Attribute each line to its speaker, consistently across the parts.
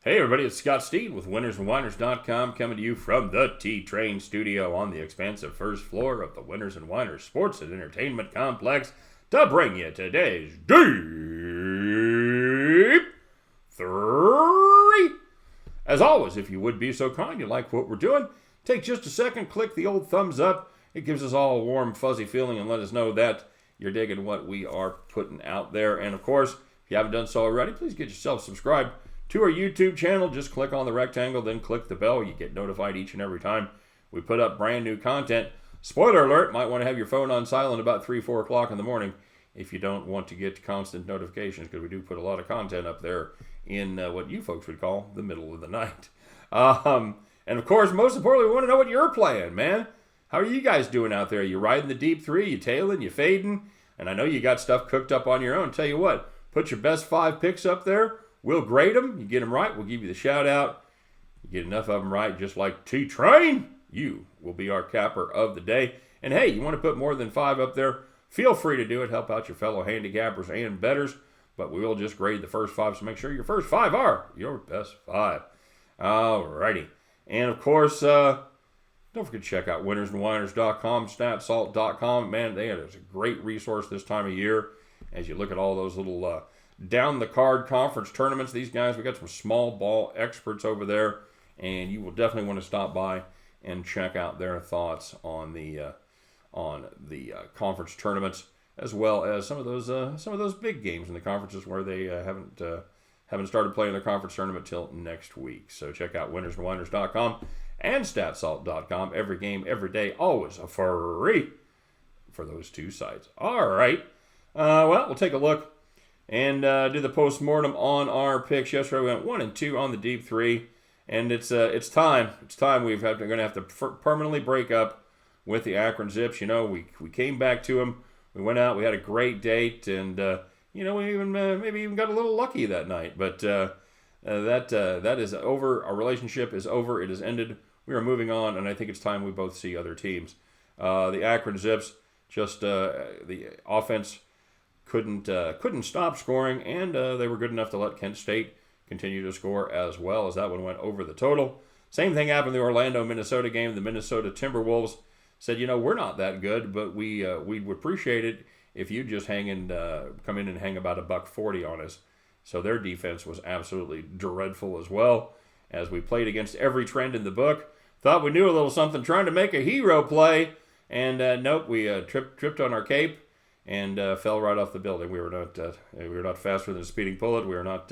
Speaker 1: Hey everybody, it's Scott Steed with winnersandwhiners.com coming to you from the T-Train studio on the expansive first floor of the Winners and Winers Sports and Entertainment Complex to bring you today's Deep 3. As always, if you would be so kind, you like what we're doing, take just a second, click the old thumbs up. It gives us all a warm, fuzzy feeling and let us know that you're digging what we are putting out there. And of course, if you haven't done so already, please get yourself subscribed to our YouTube channel. Just click on the rectangle, then click the bell. You get notified each and every time we put up brand new content. Spoiler alert, might want to have your phone on silent about 3, 4 o'clock in the morning if you don't want to get constant notifications, because we do put a lot of content up there in what you folks would call the middle of the night. And of course, most importantly, we want to know what you're playing, man. How are you guys doing out there? You riding the deep 3? You tailing? You fading? And I know you got stuff cooked up on your own. Tell you what, put your best 5 picks up there. We'll grade them. You get them right, we'll give you the shout out. You get enough of them right, just like T-Train, you will be our capper of the day. And hey, you want to put more than 5 up there, feel free to do it. Help out your fellow handicappers and bettors. But we will just grade the first 5, so make sure your first 5 are your best 5. Alrighty. And of course, don't forget to check out winnersandwhiners.com, statsalt.com. Man, there's a great resource this time of year as you look at all those little down the card conference tournaments. These guys, we got some small ball experts over there, and you will definitely want to stop by and check out their thoughts on the conference tournaments, as well as some of those big games in the conferences where they haven't started playing their conference tournament till next week. So check out winnersandwhiners.com and statsalt.com. Every game, every day, always a free for those 2 sites. All right. Well, we'll take a look and do the post-mortem on our picks. Yesterday we went 1 and 2 on the deep 3, and it's time. It's time we're going to have to permanently break up with the Akron Zips. You know, we came back to them. We went out. We had a great date, and we even maybe even got a little lucky that night. But that is over. Our relationship is over. It has ended. We are moving on, and I think it's time we both see other teams. The Akron Zips, just the offense couldn't stop scoring, and they were good enough to let Kent State continue to score as well, as that one went over the total. Same thing happened in the Orlando-Minnesota game. The Minnesota Timberwolves said, we're not that good, but we would appreciate it if you just come in and hang about $140 on us. So their defense was absolutely dreadful as well, as we played against every trend in the book. Thought we knew a little something, trying to make a hero play, and nope, we tripped on our cape and fell right off the building. We were not faster than a speeding bullet. We were not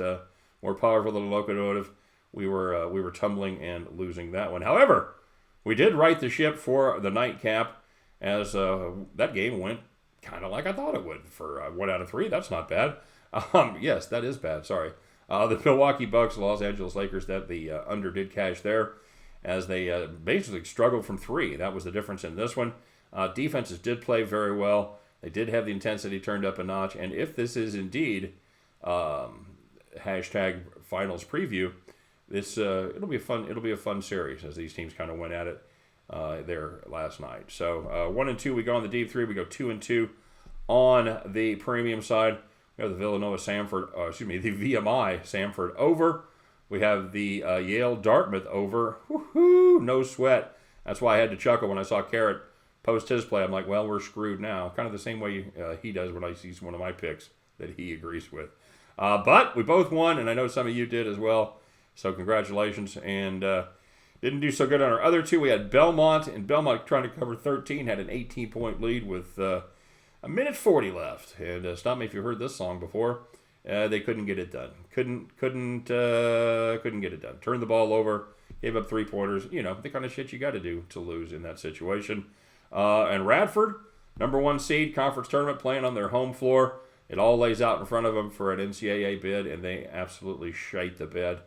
Speaker 1: more powerful than a locomotive. We were tumbling and losing that one. However, we did right the ship for the nightcap, as that game went kind of like I thought it would. For 1 out of 3, that's not bad. Yes, that is bad. Sorry. The Milwaukee Bucks, Los Angeles Lakers, that the under did cash there, as they basically struggled from 3. That was the difference in this one. Defenses did play very well. They did have the intensity turned up a notch, and if this is indeed hashtag finals preview, this it'll be a fun series, as these teams kind of went at it there last night. So 1 and 2 we go on the deep 3. We go 2 and 2 on the premium side. We have the the VMI Samford over. We have the Yale Dartmouth over. Woohoo! No sweat. That's why I had to chuckle when I saw Carrot post his play. I'm like, well, we're screwed now. Kind of the same way he does when I see one of my picks that he agrees with. But we both won, and I know some of you did as well. So congratulations. And didn't do so good on our other 2. We had Belmont, and Belmont trying to cover 13, had an 18-point lead with a minute 40 left. And stop me if you've heard this song before. They couldn't get it done. Couldn't get it done. Turned the ball over, gave up 3-pointers. The kind of shit you got to do to lose in that situation. And Radford, number 1 seed, conference tournament, playing on their home floor. It all lays out in front of them for an NCAA bid, and they absolutely shite the bed,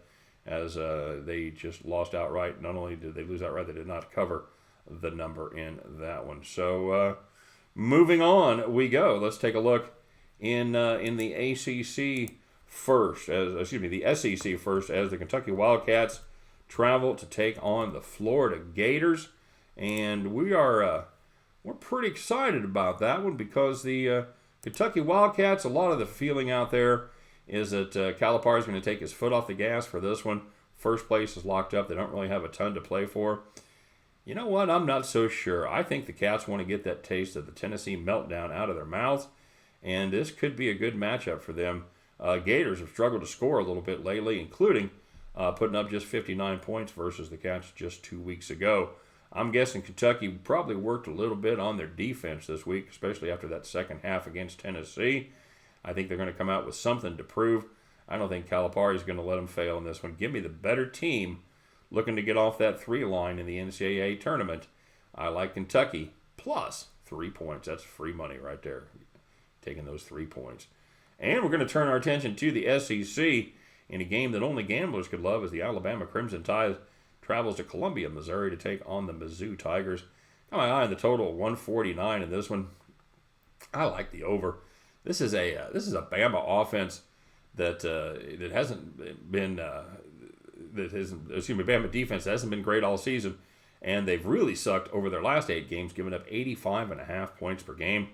Speaker 1: as they just lost outright. Not only did they lose outright, they did not cover the number in that one. So moving on we go. Let's take a look in the ACC first, the SEC first, as the Kentucky Wildcats travel to take on the Florida Gators, and we're pretty excited about that one, because the Kentucky Wildcats, a lot of the feeling out there is that Calipari is going to take his foot off the gas for this one. First place is locked up. They don't really have a ton to play for. You know what? I'm not so sure. I think the Cats want to get that taste of the Tennessee meltdown out of their mouths, and this could be a good matchup for them. Gators have struggled to score a little bit lately, including putting up just 59 points versus the Cats just 2 weeks ago. I'm guessing Kentucky probably worked a little bit on their defense this week, especially after that second half against Tennessee. I think they're going to come out with something to prove. I don't think Calipari is going to let them fail in this one. Give me the better team looking to get off that 3 line in the NCAA tournament. I like Kentucky plus 3 points. That's free money right there, taking those 3 points. And we're going to turn our attention to the SEC in a game that only gamblers could love as the Alabama Crimson Tide travels to Columbia, Missouri to take on the Mizzou Tigers. Got my eye on the total of 149 in this one. I like the over. This is a Bama offense that hasn't been Bama defense that hasn't been great all season, and they've really sucked over their last 8 games, giving up 85.5 points per game.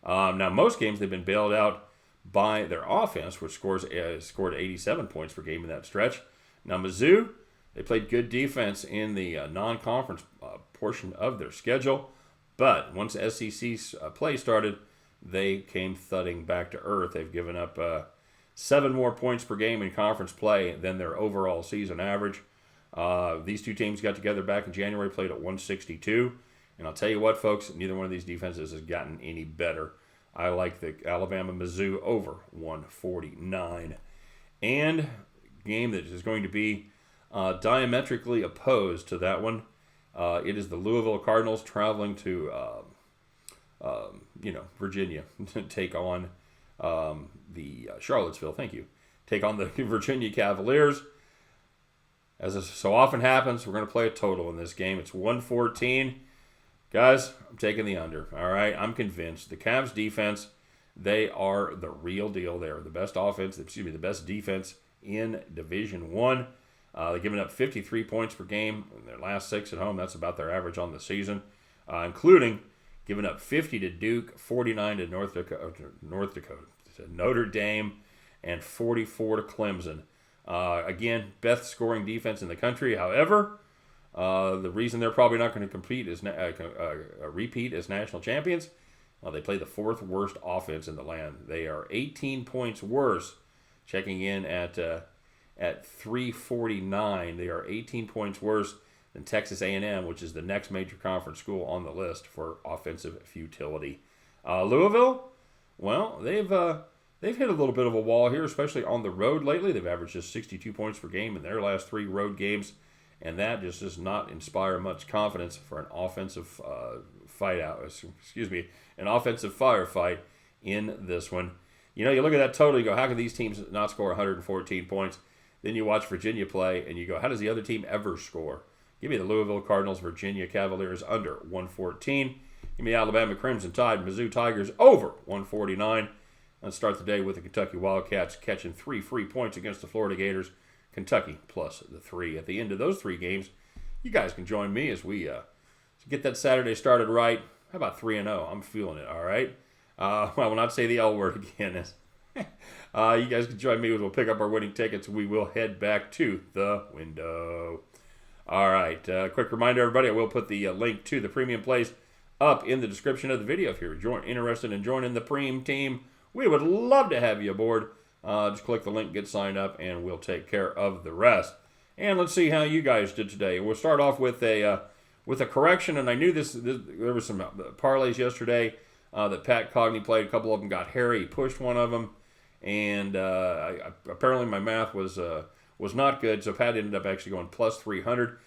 Speaker 1: Now most games they've been bailed out by their offense, which scored 87 points per game in that stretch. Now Mizzou, they played good defense in the non-conference portion of their schedule, but once SEC play started, they came thudding back to earth. They've given up 7 more points per game in conference play than their overall season average. These two teams got together back in January, played at 162. And I'll tell you what, folks, neither one of these defenses has gotten any better. I like the Alabama-Mizzou over 149. And game that is going to be diametrically opposed to that one. It is the Louisville Cardinals traveling to Virginia to take on the Charlottesville. Take on the Virginia Cavaliers. As so often happens, we're going to play a total in this game. It's 114. Guys, I'm taking the under. All right, I'm convinced. The Cavs defense, they are the real deal. They are the best the best defense in Division I. They're giving up 53 points per game in their last 6 at home. That's about their average on the season, including giving up 50 to Duke, 49 to Notre Dame, and 44 to Clemson. Again, best scoring defense in the country. However, the reason they're probably not going to compete is repeat as national champions. They play the 4th worst offense in the land. They are 18 points worse, checking in at 349. They are 18 points worse than Texas A&M, which is the next major conference school on the list for offensive futility. Louisville, well, they've hit a little bit of a wall here, especially on the road lately. They've averaged just 62 points per game in their last 3 road games, and that just does not inspire much confidence for an offensive an offensive firefight in this one. You look at that total, you go, how can these teams not score 114 points? Then you watch Virginia play, and you go, how does the other team ever score? Give me the Louisville Cardinals, Virginia Cavaliers under 114. Give me Alabama Crimson Tide, Mizzou Tigers over 149. Let's start the day with the Kentucky Wildcats catching 3 free points against the Florida Gators. Kentucky plus the 3. At the end of those 3 games, you guys can join me as we get that Saturday started right. How about 3-0? I'm feeling it, all right? I will not say the L word again. You guys can join me as we'll pick up our winning tickets. We will head back to the window. All right, quick reminder, everybody, I will put the link to the premium place up in the description of the video. If you're interested in joining the Preem team, we would love to have you aboard. Just click the link, get signed up, and we'll take care of the rest. And let's see how you guys did today. We'll start off with a correction, and I knew there was some parlays yesterday that Pat Cogney played. A couple of them got hairy. He pushed one of them, and apparently my math was not good, so Pat ended up actually going plus 300.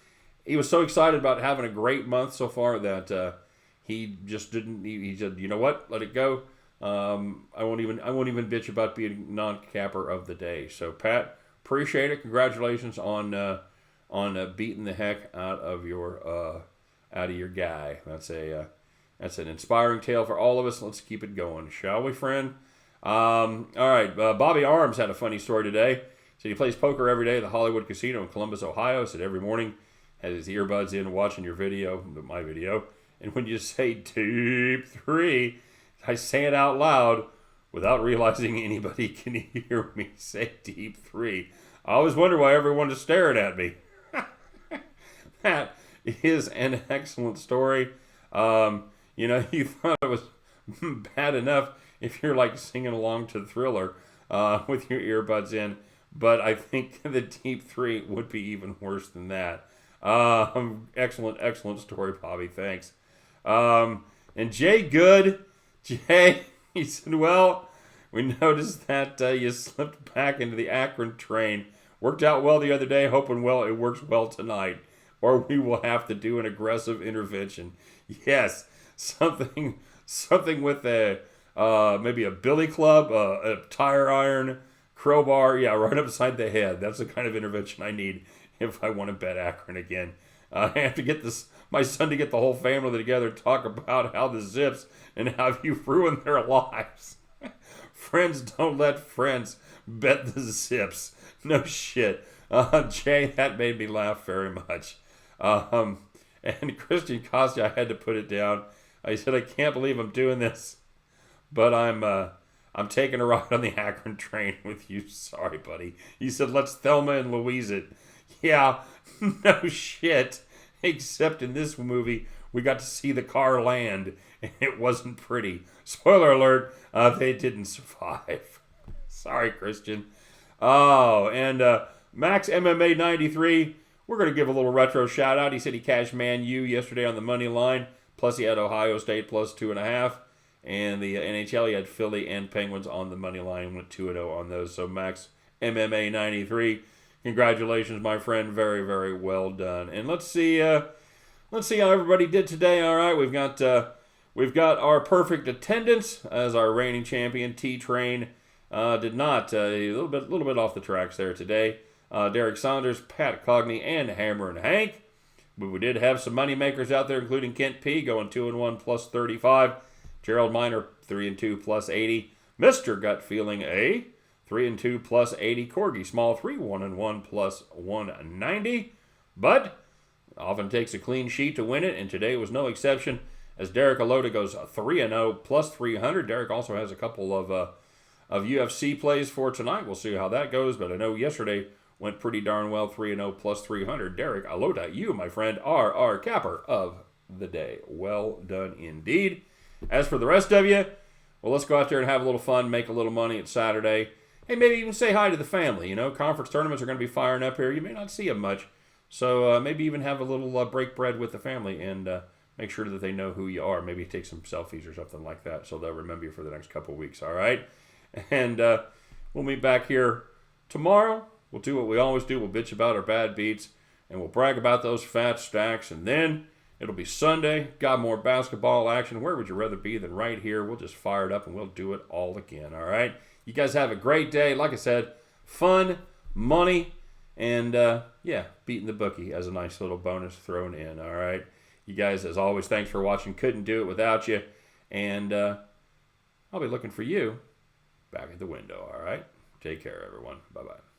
Speaker 1: He was so excited about having a great month so far that he just didn't. He said, "You know what? Let it go. I won't even bitch about being non-capper of the day." So Pat, appreciate it. Congratulations on beating the heck out of your guy. That's an inspiring tale for all of us. Let's keep it going, shall we, friend? All right. Bobby Arms had a funny story today. So he plays poker every day at the Hollywood Casino in Columbus, Ohio. Said every morning has his earbuds in watching your video, my video. And when you say deep 3, I say it out loud without realizing anybody can hear me say deep three. I always wonder why everyone is staring at me. That is an excellent story. You thought it was bad enough if you're like singing along to Thriller with your earbuds in, but I think the deep three would be even worse than that. Excellent story, Bobby. Thanks. And Jay Good, he said, well, we noticed that you slipped back into the Akron train. Worked out well the other day, hoping it works well tonight. Or we will have to do an aggressive intervention. Yes, something with maybe a billy club, a tire iron, crowbar, right upside the head. That's the kind of intervention I need if I want to bet Akron again. I have to get my son to get the whole family together to talk about how the Zips and how you've ruined their lives. Friends don't let friends bet the Zips. No shit. Jay, that made me laugh very much. And Christian Costa, I had to put it down. I said, I can't believe I'm doing this, but I'm taking a ride on the Akron train with you. Sorry, buddy. He said, let's Thelma and Louise it. Yeah, no shit. Except in this movie, we got to see the car land, and it wasn't pretty. Spoiler alert, they didn't survive. Sorry, Christian. Oh, and Max MMA 93, we're going to give a little retro shout out. He said he cashed Man U yesterday on the money line, plus he had Ohio State plus 2.5. And the NHL, he had Philly and Penguins on the money line, went 2-0 on those. So Max MMA 93, congratulations, my friend. Very, very well done. And let's see how everybody did today. All right, we've got our perfect attendance as our reigning champion. T-Train did not a little bit off the tracks there today. Derek Saunders, Pat Cogney, and Hammer and Hank. But we did have some money makers out there, including Kent P going 2-1 plus 35. Gerald Miner 3-2 plus 80. Mr. Gut Feeling A 3-2 plus 80. Corgi Small 3-1-1 plus 190. But often takes a clean sheet to win it, and today was no exception as Derek Alota goes 3-0 plus 300. Derek also has a couple of UFC plays for tonight. We'll see how that goes, but I know yesterday went pretty darn well, 3-0 plus 300. Derek Alota, you, my friend, are our capper of the day. Well done indeed. As for the rest of you, well, let's go out there and have a little fun, make a little money. It's Saturday. Hey, maybe even say hi to the family. Conference tournaments are going to be firing up here. You may not see them much, so maybe even have a little break bread with the family and make sure that they know who you are. Maybe take some selfies or something like that so they'll remember you for the next couple of weeks, all right? And we'll meet back here tomorrow. We'll do what we always do. We'll bitch about our bad beats, and we'll brag about those fat stacks, and then it'll be Sunday. Got more basketball action. Where would you rather be than right here? We'll just fire it up, and we'll do it all again, all right? You guys have a great day. Like I said, fun, money, and, beating the bookie as a nice little bonus thrown in, all right? You guys, as always, thanks for watching. Couldn't do it without you, and I'll be looking for you back at the window, all right? Take care, everyone. Bye-bye.